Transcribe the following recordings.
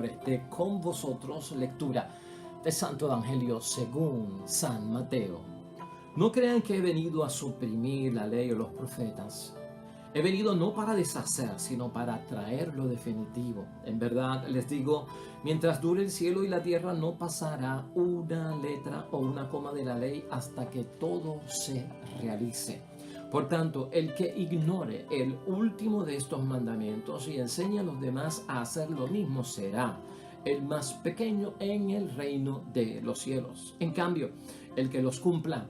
esté con vosotros. Lectura del Santo Evangelio según San Mateo. No crean que he venido a suprimir la ley o los profetas. He venido no para deshacer, sino para traer lo definitivo. En verdad les digo, mientras dure el cielo y la tierra, no pasará una letra o una coma de la ley hasta que todo se realice. Por tanto, el que ignore el último de estos mandamientos y enseñe a los demás a hacer lo mismo será el más pequeño en el reino de los cielos. En cambio, el que los cumpla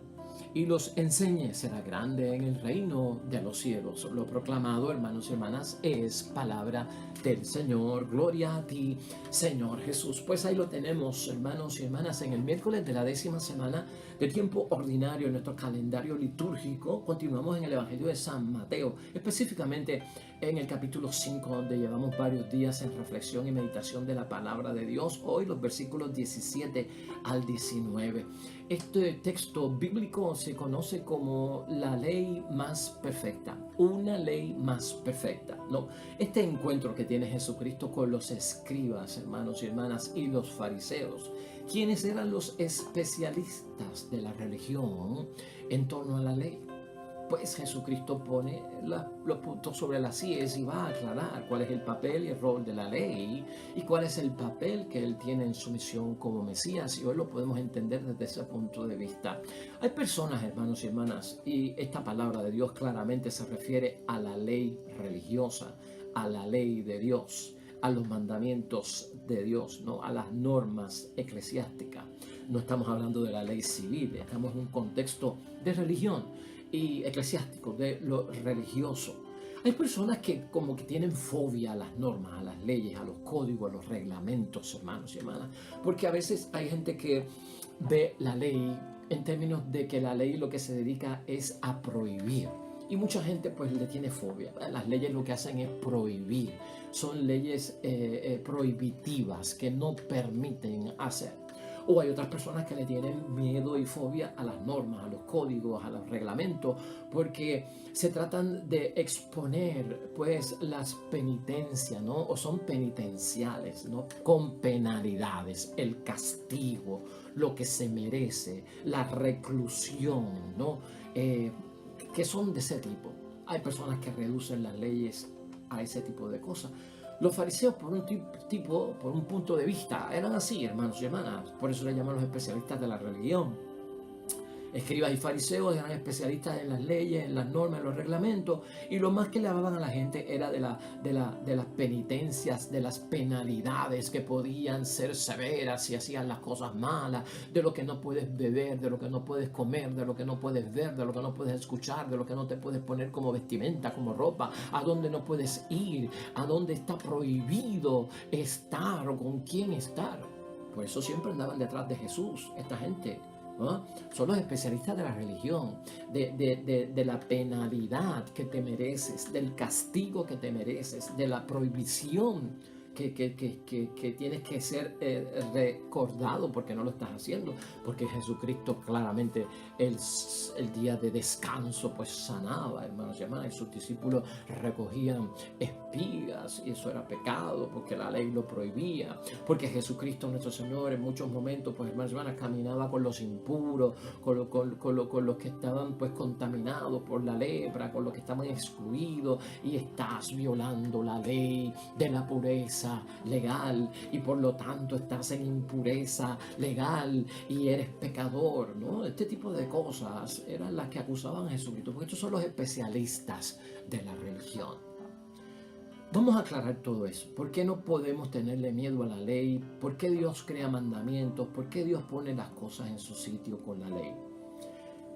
y los enseñe será grande en el reino de los cielos. Lo proclamado, hermanos y hermanas, es palabra del Señor. Gloria a ti, Señor Jesús. Pues ahí lo tenemos, hermanos y hermanas, en el miércoles de la 10ª semana de tiempo ordinario en nuestro calendario litúrgico. Continuamos en el Evangelio de San Mateo, específicamente en el capítulo 5, donde llevamos varios días en reflexión y meditación de la palabra de Dios. Hoy los versículos 17 al 19. Este texto bíblico se conoce como la ley más perfecta, una ley más perfecta, ¿no? Este encuentro que tiene Jesucristo con los escribas, hermanos y hermanas, y los fariseos, quienes eran los especialistas de la religión en torno a la ley. Pues Jesucristo pone los puntos sobre las íes y va a aclarar cuál es el papel y el rol de la ley y cuál es el papel que Él tiene en su misión como Mesías, y hoy lo podemos entender desde ese punto de vista. Hay personas, hermanos y hermanas, y esta palabra de Dios claramente se refiere a la ley religiosa, a la ley de Dios, a los mandamientos de Dios, ¿no? A las normas eclesiásticas. No estamos hablando de la ley civil, estamos en un contexto de religión y eclesiástico, de lo religioso. Hay personas que como que tienen fobia a las normas, a las leyes, a los códigos, a los reglamentos, hermanos y hermanas, porque a veces hay gente que ve la ley en términos de que la ley lo que se dedica es a prohibir. Y mucha gente pues le tiene fobia. Las leyes lo que hacen es prohibir. Son leyes prohibitivas que no permiten hacer. O hay otras personas que le tienen miedo y fobia a las normas, a los códigos, a los reglamentos, porque se tratan de exponer pues las penitencias, ¿no? O son penitenciales, ¿no? Con penalidades, el castigo, lo que se merece, la reclusión, ¿no? Que son de ese tipo. Hay personas que reducen las leyes a ese tipo de cosas. Los fariseos, por un punto de vista, eran así, hermanos y hermanas. Por eso le llaman los especialistas de la religión. Escribas y fariseos eran especialistas en las leyes, en las normas, en los reglamentos, y lo más que le hablaban a la gente era de las penitencias, de las penalidades que podían ser severas si hacían las cosas malas, de lo que no puedes beber, de lo que no puedes comer, de lo que no puedes ver, de lo que no puedes escuchar, de lo que no te puedes poner como vestimenta, como ropa, a dónde no puedes ir, a dónde está prohibido estar o con quién estar. Por eso siempre andaban detrás de Jesús, esta gente. ¿No? Son los especialistas de la religión, de la penalidad que te mereces, del castigo que te mereces, de la prohibición que tienes que ser recordado porque no lo estás haciendo, porque Jesucristo claramente el día de descanso pues sanaba, hermanos y hermanas, y sus discípulos recogían espigas y eso era pecado porque la ley lo prohibía, porque Jesucristo nuestro Señor en muchos momentos pues hermanos y hermanas caminaba con los impuros, con los que estaban pues contaminados por la lepra, con los que estaban excluidos, y estás violando la ley de la pureza legal y por lo tanto estás en impureza legal y eres pecador, ¿no? Este tipo de cosas eran las que acusaban a Jesucristo, porque estos son los especialistas de la religión. Vamos a aclarar todo eso. ¿Por qué no podemos tenerle miedo a la ley? ¿Por qué Dios crea mandamientos? ¿Por qué Dios pone las cosas en su sitio con la ley?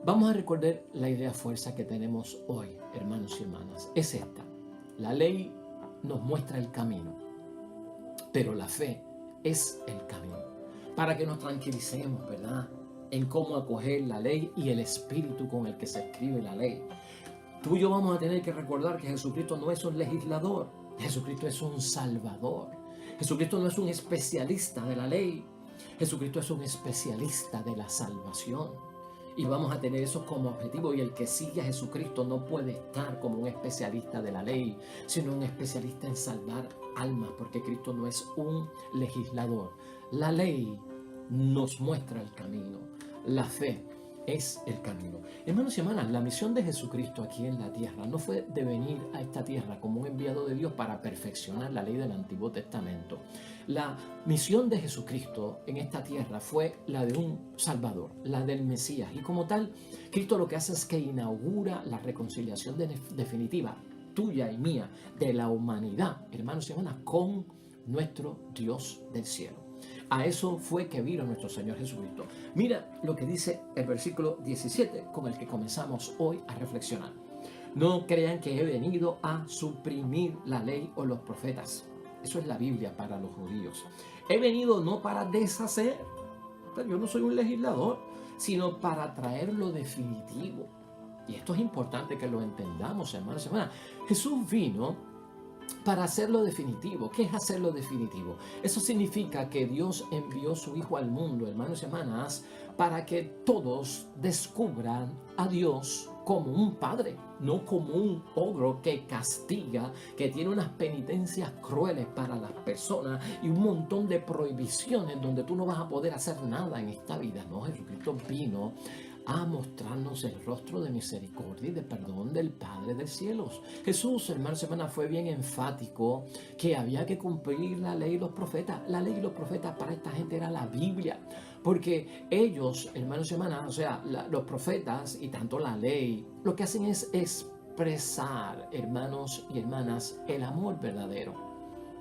Vamos a recordar la idea fuerza que tenemos hoy, hermanos y hermanas. Es esta. La ley nos muestra el camino, pero la fe es el camino. Para que nos tranquilicemos, ¿verdad? En cómo acoger la ley y el espíritu con el que se escribe la ley. Tú y yo vamos a tener que recordar que Jesucristo no es un legislador. Jesucristo es un salvador. Jesucristo no es un especialista de la ley. Jesucristo es un especialista de la salvación. Y vamos a tener eso como objetivo. Y el que sigue a Jesucristo no puede estar como un especialista de la ley, sino un especialista en salvar almas, porque Cristo no es un legislador. La ley nos muestra el camino. La fe es el camino. Hermanos y hermanas, la misión de Jesucristo aquí en la tierra no fue de venir a esta tierra como un enviado de Dios para perfeccionar la ley del Antiguo Testamento. La misión de Jesucristo en esta tierra fue la de un Salvador, la del Mesías. Y como tal, Cristo lo que hace es que inaugura la reconciliación definitiva, tuya y mía, de la humanidad, hermanos y hermanas, con nuestro Dios del cielo. A eso fue que vino nuestro Señor Jesucristo. Mira lo que dice el versículo 17 con el que comenzamos hoy a reflexionar. No crean que he venido a suprimir la ley o los profetas. Eso es la Biblia para los judíos. He venido no para deshacer, yo no soy un legislador, sino para traer lo definitivo. Y esto es importante que lo entendamos, hermanos y hermanas. Jesús vino para hacerlo definitivo. ¿Qué es hacerlo definitivo? Eso significa que Dios envió su Hijo al mundo, hermanos y hermanas, para que todos descubran a Dios como un padre, no como un ogro que castiga, que tiene unas penitencias crueles para las personas y un montón de prohibiciones donde tú no vas a poder hacer nada en esta vida. No, Jesucristo vino a mostrarnos el rostro de misericordia y de perdón del Padre de cielos. Jesús, hermanos y hermanas, fue bien enfático que había que cumplir la ley y los profetas. La ley y los profetas para esta gente era la Biblia, porque ellos, hermanos y hermanas, o sea, los profetas y tanto la ley, lo que hacen es expresar, hermanos y hermanas, el amor verdadero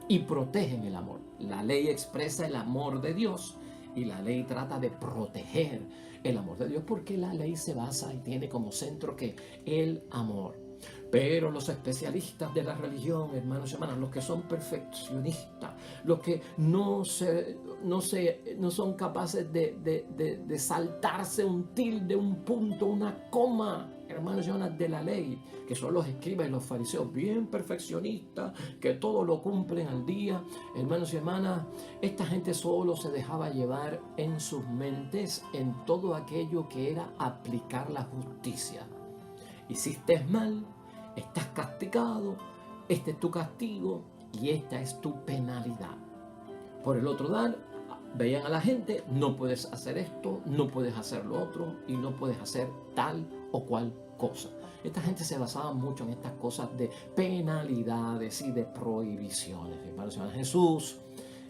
y protegen el amor. La ley expresa el amor de Dios y la ley trata de proteger el amor de Dios, porque la ley se basa y tiene como centro que el amor. Pero los especialistas de la religión, hermanos y hermanas, los que son perfeccionistas, los que no son capaces de saltarse un tilde, un punto, una coma, hermanos y hermanas, de la ley, que son los escribas y los fariseos, bien perfeccionistas, que todo lo cumplen al día. Hermanos y hermanas, esta gente solo se dejaba llevar en sus mentes en todo aquello que era aplicar la justicia. Hiciste mal, estás castigado, este es tu castigo y esta es tu penalidad. Por el otro lado, veían a la gente, no puedes hacer esto, no puedes hacer lo otro y no puedes hacer tal o cual cosa. Esta gente se basaba mucho en estas cosas de penalidades y de prohibiciones. Hermanos, Jesús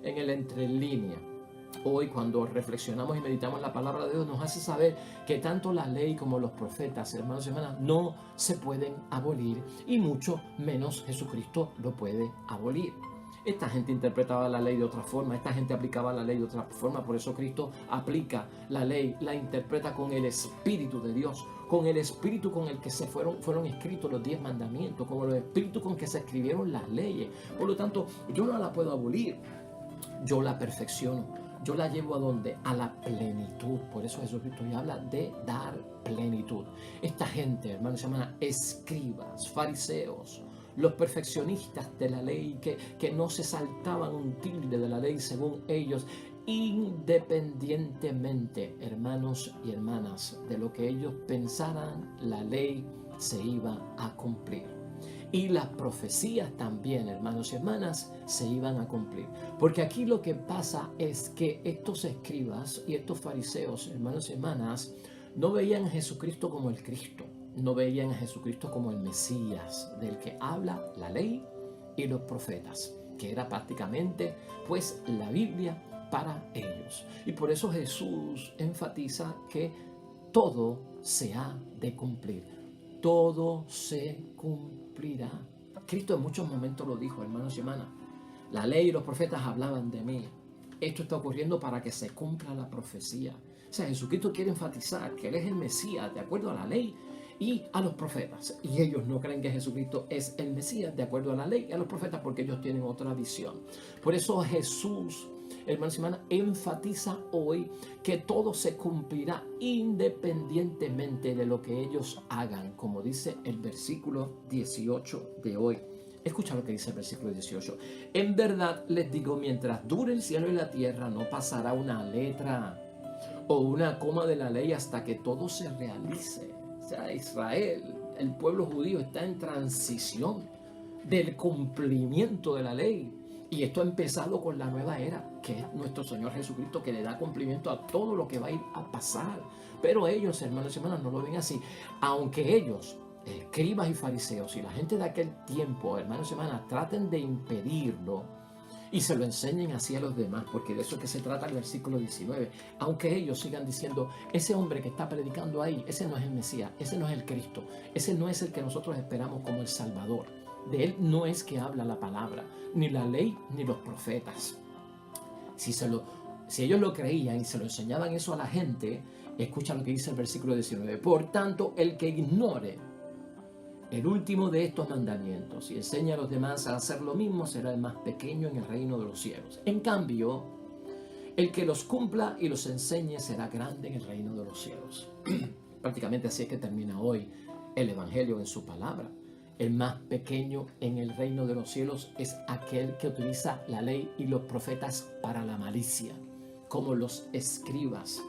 en el entre línea. Hoy, cuando reflexionamos y meditamos la palabra de Dios, nos hace saber que tanto la ley como los profetas, hermanos y hermanas, no se pueden abolir, y mucho menos Jesucristo lo puede abolir. Esta gente interpretaba la ley de otra forma, esta gente aplicaba la ley de otra forma, por eso Cristo aplica la ley, la interpreta con el Espíritu de Dios, con el Espíritu con el que fueron escritos los 10 mandamientos, con el Espíritu con que se escribieron las leyes. Por lo tanto, yo no la puedo abolir, yo la perfecciono. Yo la llevo ¿a dónde? A la plenitud. Por eso Jesucristo ya habla de dar plenitud. Esta gente, hermanos y hermanas, escribas, fariseos, los perfeccionistas de la ley, que no se saltaban un tilde de la ley según ellos, independientemente, hermanos y hermanas, de lo que ellos pensaran, la ley se iba a cumplir. Y las profecías también, hermanos y hermanas, se iban a cumplir. Porque aquí lo que pasa es que estos escribas y estos fariseos, hermanos y hermanas, no veían a Jesucristo como el Cristo. No veían a Jesucristo como el Mesías, del que habla la ley y los profetas, que era prácticamente, pues, la Biblia para ellos. Y por eso Jesús enfatiza que todo se ha de cumplir. Todo se cumplirá. Cristo en muchos momentos lo dijo, hermanos y hermanas. La ley y los profetas hablaban de mí. Esto está ocurriendo para que se cumpla la profecía. O sea, Jesucristo quiere enfatizar que Él es el Mesías de acuerdo a la ley y a los profetas. Y ellos no creen que Jesucristo es el Mesías de acuerdo a la ley y a los profetas, porque ellos tienen otra visión. Por eso Jesús, hermanos y hermanas, enfatiza hoy que todo se cumplirá independientemente de lo que ellos hagan, como dice el versículo 18 de hoy. Escucha lo que dice el versículo 18. En verdad les digo, mientras dure el cielo y la tierra, no pasará una letra o una coma de la ley hasta que todo se realice. O sea, Israel, el pueblo judío está en transición del cumplimiento de la ley. Y esto ha empezado con la nueva era, que es nuestro Señor Jesucristo, que le da cumplimiento a todo lo que va a ir a pasar. Pero ellos, hermanos y hermanas, no lo ven así. Aunque ellos, escribas y fariseos y la gente de aquel tiempo, hermanos y hermanas, traten de impedirlo y se lo enseñen así a los demás, porque de eso es que se trata el versículo 19. Aunque ellos sigan diciendo, ese hombre que está predicando ahí, ese no es el Mesías, ese no es el Cristo, ese no es el que nosotros esperamos como el Salvador. De él no es que habla la palabra, ni la ley, ni los profetas. Si ellos lo creían y se lo enseñaban eso a la gente, escucha lo que dice el versículo 19. Por tanto, el que ignore el último de estos mandamientos y enseña a los demás a hacer lo mismo será el más pequeño en el reino de los cielos. En cambio, el que los cumpla y los enseñe será grande en el reino de los cielos. Prácticamente así es que termina hoy el Evangelio en su palabra. El más pequeño en el reino de los cielos es aquel que utiliza la ley y los profetas para la malicia, como los escribas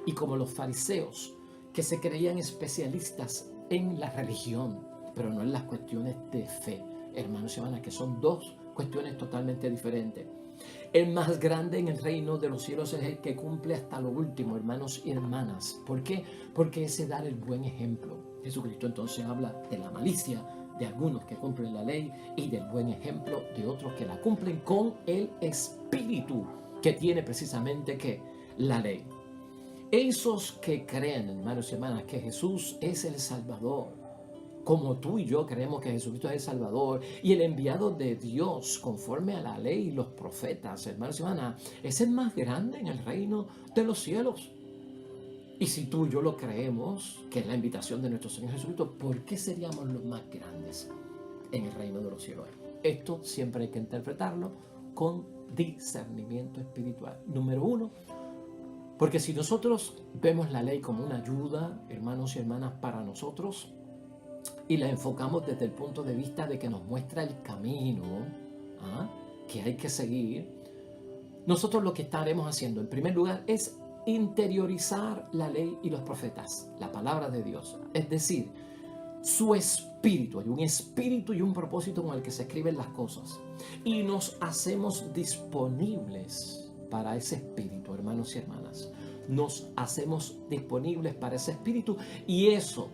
y como los fariseos, que se creían especialistas en la religión, pero no en las cuestiones de fe, hermanos y hermanas, que son dos cuestiones totalmente diferentes. El más grande en el reino de los cielos es el que cumple hasta lo último, hermanos y hermanas. ¿Por qué? Porque ese dar el buen ejemplo. Jesucristo entonces habla de la malicia de algunos que cumplen la ley y del buen ejemplo de otros que la cumplen con el espíritu que tiene precisamente que la ley. Esos que creen, hermanos y hermanas, que Jesús es el Salvador, como tú y yo creemos que Jesucristo es el Salvador y el enviado de Dios conforme a la ley y los profetas, hermanos y hermanas, es el más grande en el reino de los cielos. Y si tú y yo lo creemos, que es la invitación de nuestro Señor Jesucristo, ¿por qué seríamos los más grandes en el reino de los cielos? Esto siempre hay que interpretarlo con discernimiento espiritual. Número uno, porque si nosotros vemos la ley como una ayuda, hermanos y hermanas, para nosotros, y la enfocamos desde el punto de vista de que nos muestra el camino que hay que seguir, nosotros lo que estaremos haciendo en primer lugar es interiorizar la ley y los profetas, la palabra de Dios, es decir, su espíritu. Hay un espíritu y un propósito con el que se escriben las cosas y nos hacemos disponibles para ese espíritu, hermanos y hermanas. Nos hacemos disponibles para ese espíritu y eso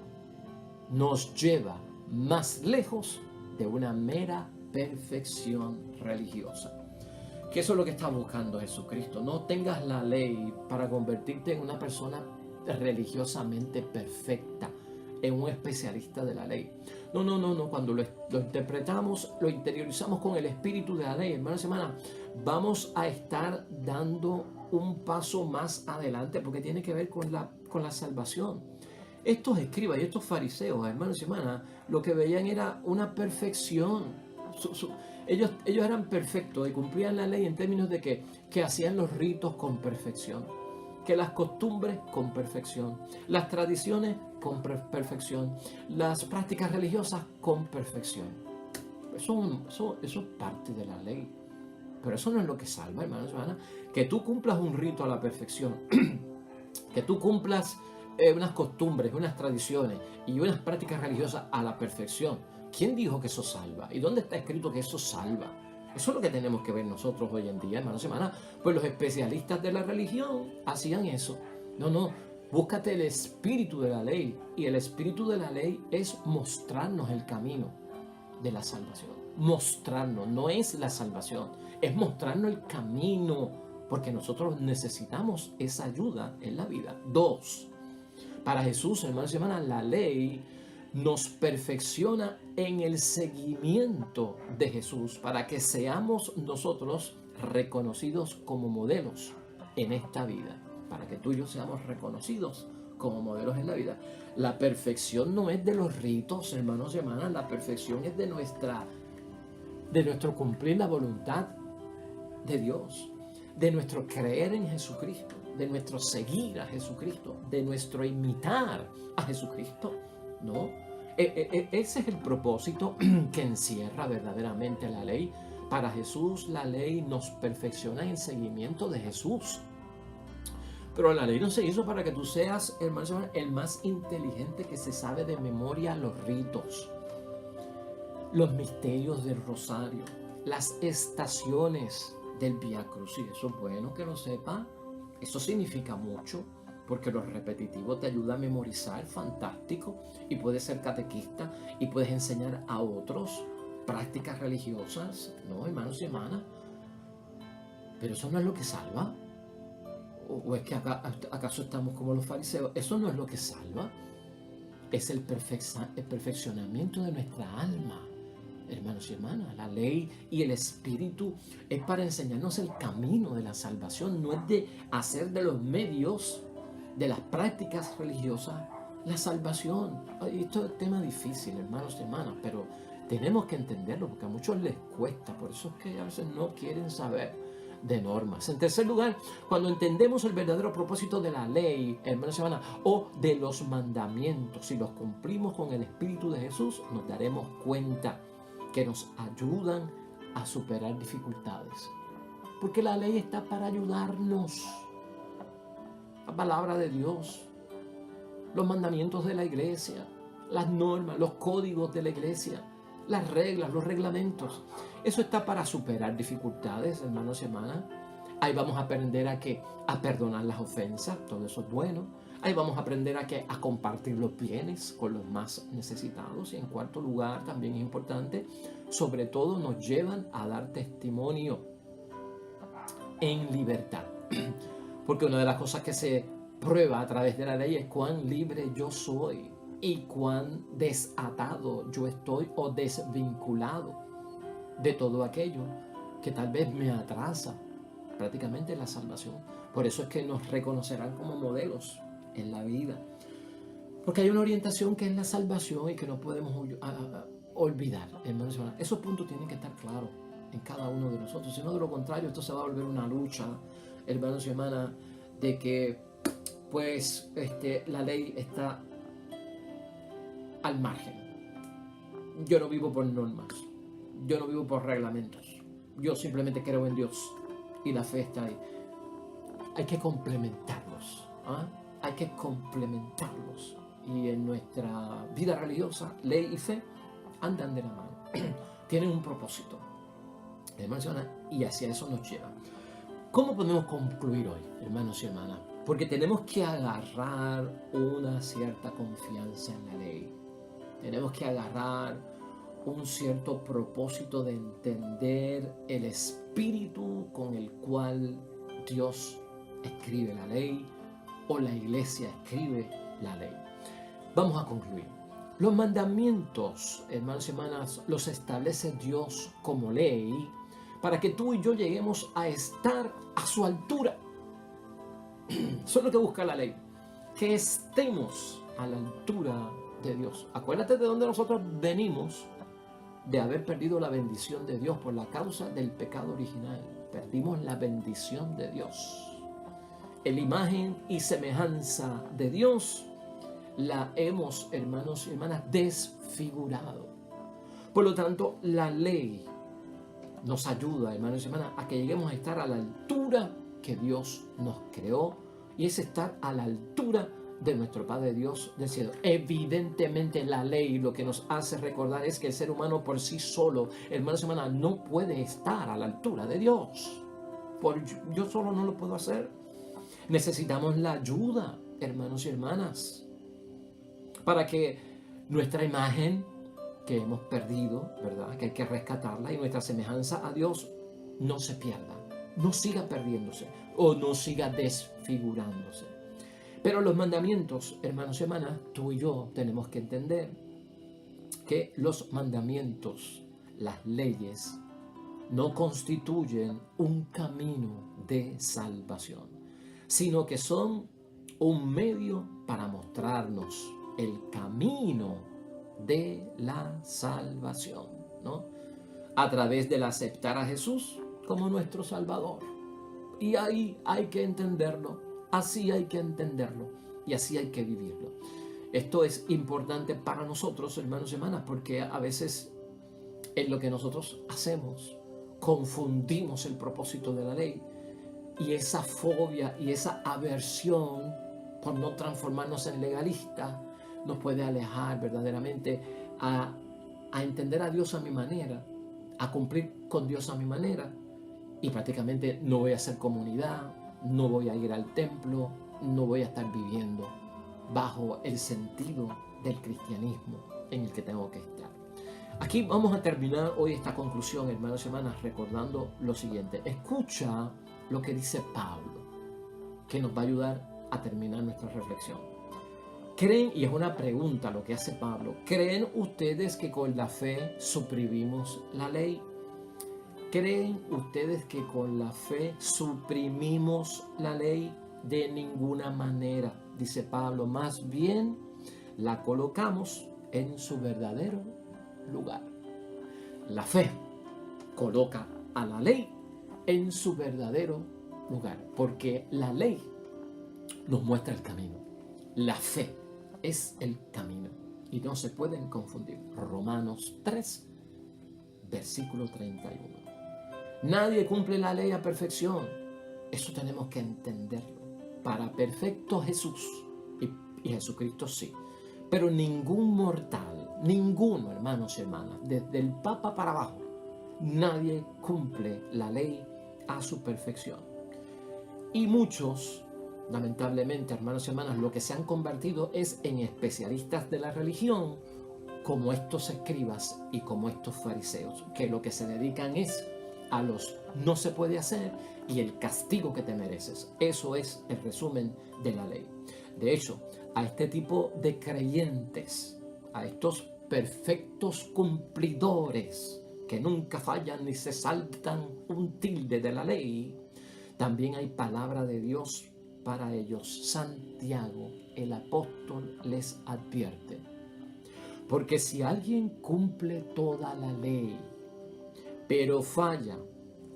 nos lleva más lejos de una mera perfección religiosa. Que eso es lo que está buscando Jesucristo. No tengas la ley para convertirte en una persona religiosamente perfecta, en un especialista de la ley. No. Cuando lo interpretamos, lo interiorizamos con el espíritu de la ley, hermanos y hermanas, vamos a estar dando un paso más adelante porque tiene que ver con la salvación. Estos escribas y estos fariseos, hermanos y hermanas, lo que veían era una perfección. Ellos eran perfectos y cumplían la ley en términos de que hacían los ritos con perfección, que las costumbres con perfección, las tradiciones con perfección, las prácticas religiosas con perfección. Eso es parte de la ley. Pero eso no es lo que salva, hermanos y hermanas. Que tú cumplas un rito a la perfección, que tú cumplas unas costumbres, unas tradiciones y unas prácticas religiosas a la perfección. ¿Quién dijo que eso salva? ¿Y dónde está escrito que eso salva? Eso es lo que tenemos que ver nosotros hoy en día, hermanos y hermanas. Pues los especialistas de la religión hacían eso. No, búscate el espíritu de la ley. Y el espíritu de la ley es mostrarnos el camino de la salvación. Mostrarnos, no es la salvación, es mostrarnos el camino, porque nosotros necesitamos esa ayuda en la vida. 2. Para Jesús, hermanos y hermanas, la ley nos perfecciona en el seguimiento de Jesús para que seamos nosotros reconocidos como modelos en esta vida, para que tú y yo seamos reconocidos como modelos en la vida. La perfección no es de los ritos, hermanos y hermanas, la perfección es de nuestro cumplir la voluntad de Dios, de nuestro creer en Jesucristo, de nuestro seguir a Jesucristo, de nuestro imitar a Jesucristo, ¿no? Ese es el propósito que encierra verdaderamente la ley. Para Jesús la ley nos perfecciona en seguimiento de Jesús. Pero la ley no se hizo para que tú seas, hermano, el más inteligente que se sabe de memoria los ritos, los misterios del rosario, las estaciones del Vía Crucis. Eso es bueno que lo sepa. Eso significa mucho, porque lo repetitivo te ayuda a memorizar, fantástico, y puedes ser catequista y puedes enseñar a otros prácticas religiosas, ¿no, hermanos y hermanas? Pero eso no es lo que salva. ¿O es que acaso estamos como los fariseos? Eso no es lo que salva. Es el perfeccionamiento de nuestra alma, hermanos y hermanas. La ley y el espíritu es para enseñarnos el camino de la salvación. No es de hacer de los medios, de las prácticas religiosas, la salvación. Esto es un tema difícil, hermanos y hermanas, pero tenemos que entenderlo porque a muchos les cuesta. Por eso es que a veces no quieren saber de normas. En tercer lugar, cuando entendemos el verdadero propósito de la ley, hermanos y hermanas, o de los mandamientos, si los cumplimos con el Espíritu de Jesús, nos daremos cuenta que nos ayudan a superar dificultades. Porque la ley está para ayudarnos. La palabra de Dios, los mandamientos de la iglesia, las normas, los códigos de la iglesia, las reglas, los reglamentos. Eso está para superar dificultades, hermanos y hermanas. Ahí vamos a aprender a perdonar las ofensas, todo eso es bueno. Ahí vamos a aprender a compartir los bienes con los más necesitados. Y en cuarto lugar, también es importante, sobre todo nos llevan a dar testimonio en libertad. Porque una de las cosas que se prueba a través de la ley es cuán libre yo soy y cuán desatado yo estoy o desvinculado de todo aquello que tal vez me atrasa prácticamente la salvación. Por eso es que nos reconocerán como modelos en la vida, porque hay una orientación que es la salvación y que no podemos olvidar, hermanos y hermanas. Esos puntos tienen que estar claros en cada uno de nosotros, si no, de lo contrario esto se va a volver una lucha, hermanos y hermanas, de que pues la ley está al margen. Yo no vivo por normas, yo no vivo por reglamentos, yo simplemente creo en Dios y la fe está ahí. Hay que complementarlos, ¿ah? Hay que complementarlos, y en nuestra vida religiosa ley y fe andan de la mano. Tienen un propósito, hermanos y hermanas, y hacia eso nos lleva. ¿Cómo podemos concluir hoy, hermanos y hermanas? Porque tenemos que agarrar una cierta confianza en la ley. Tenemos que agarrar un cierto propósito de entender el espíritu con el cual Dios escribe la ley o la iglesia escribe la ley. Vamos a concluir. Los mandamientos, hermanos y hermanas, los establece Dios como ley para que tú y yo lleguemos a estar a su altura. Eso es lo que busca la ley, que estemos a la altura de Dios. Acuérdate de dónde nosotros venimos, de haber perdido la bendición de Dios por la causa del pecado original. Perdimos la bendición de Dios. La imagen y semejanza de Dios la hemos, hermanos y hermanas, desfigurado. Por lo tanto, la ley nos ayuda, hermanos y hermanas, a que lleguemos a estar a la altura que Dios nos creó, y es estar a la altura de nuestro Padre Dios del cielo. Evidentemente la ley lo que nos hace recordar es que el ser humano por sí solo, hermanos y hermanas, no puede estar a la altura de Dios. Yo solo no lo puedo hacer. Necesitamos la ayuda, hermanos y hermanas, para que nuestra imagen que hemos perdido, ¿verdad?, que hay que rescatarla, y nuestra semejanza a Dios no se pierda, no siga perdiéndose o no siga desfigurándose. Pero los mandamientos, hermanos y hermanas, tú y yo tenemos que entender que los mandamientos, las leyes, no constituyen un camino de salvación, sino que son un medio para mostrarnos el camino de la salvación, ¿no? A través del aceptar a Jesús como nuestro Salvador. Y ahí hay que entenderlo, así hay que entenderlo y así hay que vivirlo. Esto es importante para nosotros, hermanos y hermanas, porque a veces en lo que nosotros hacemos confundimos el propósito de la ley y esa fobia y esa aversión por no transformarnos en legalistas nos puede alejar verdaderamente a entender a Dios a mi manera, a cumplir con Dios a mi manera, y prácticamente no voy a hacer comunidad, no voy a ir al templo, no voy a estar viviendo bajo el sentido del cristianismo en el que tengo que estar. Aquí vamos a terminar hoy esta conclusión, hermanos y hermanas, recordando lo siguiente. Escucha lo que dice Pablo, que nos va a ayudar a terminar nuestra reflexión. ¿Creen, y es una pregunta lo que hace Pablo, ¿creen ustedes que con la fe suprimimos la ley? ¿Creen ustedes que con la fe suprimimos la ley? De ninguna manera, dice Pablo, más bien la colocamos en su verdadero lugar. La fe coloca a la ley en su verdadero lugar, porque la ley nos muestra el camino. La fe es el camino y no se pueden confundir. Romanos 3, versículo 31. Nadie cumple la ley a perfección. Eso tenemos que entenderlo. Para perfecto Jesús, y Jesucristo sí, pero ningún mortal, ninguno, hermanos y hermanas, desde el Papa para abajo, nadie cumple la ley a su perfección. Y muchos, lamentablemente, hermanos y hermanas, lo que se han convertido es en especialistas de la religión, como estos escribas y como estos fariseos, que lo que se dedican es a los no se puede hacer y el castigo que te mereces. Eso es el resumen de la ley. De hecho, a este tipo de creyentes, a estos perfectos cumplidores que nunca fallan ni se saltan un tilde de la ley, también hay palabra de Dios para ellos. Santiago, el apóstol, les advierte: porque si alguien cumple toda la ley, pero falla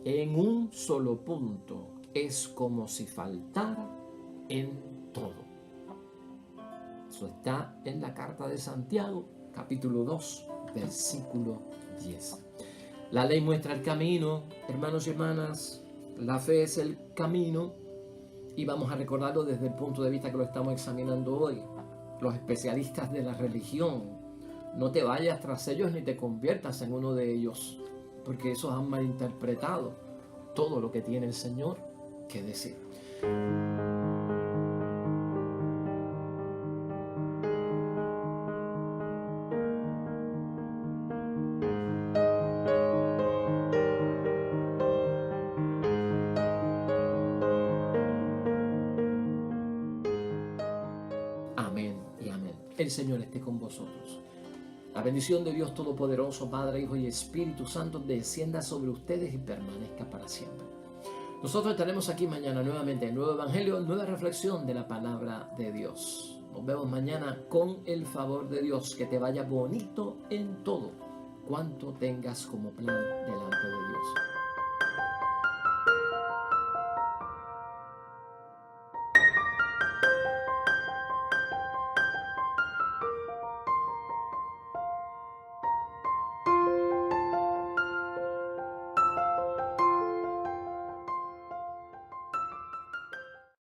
en un solo punto, es como si faltara en todo. Eso está en la carta de Santiago, capítulo 2, versículo 10. La ley muestra el camino, hermanos y hermanas. La fe es el camino, y vamos a recordarlo desde el punto de vista que lo estamos examinando hoy. Los especialistas de la religión, no te vayas tras ellos ni te conviertas en uno de ellos, porque esos han malinterpretado todo lo que tiene el Señor que decir. Amén y amén. El Señor esté con vosotros. La bendición de Dios Todopoderoso, Padre, Hijo y Espíritu Santo, descienda sobre ustedes y permanezca para siempre. Nosotros estaremos aquí mañana nuevamente en Nuevo Evangelio, nueva reflexión de la palabra de Dios. Nos vemos mañana con el favor de Dios. Que te vaya bonito en todo cuanto tengas como plan delante de Dios.